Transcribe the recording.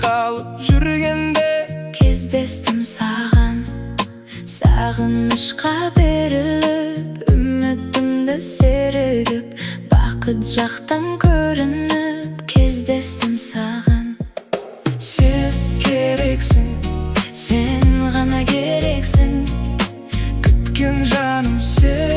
қалып жүргенде кездестім саған, сағынышқа беріліп, үмітімді сергіп, бақыт жақтан көрініп, кездестім саған. Сен керексің, Сен ғана керексің, күткен жаным сен.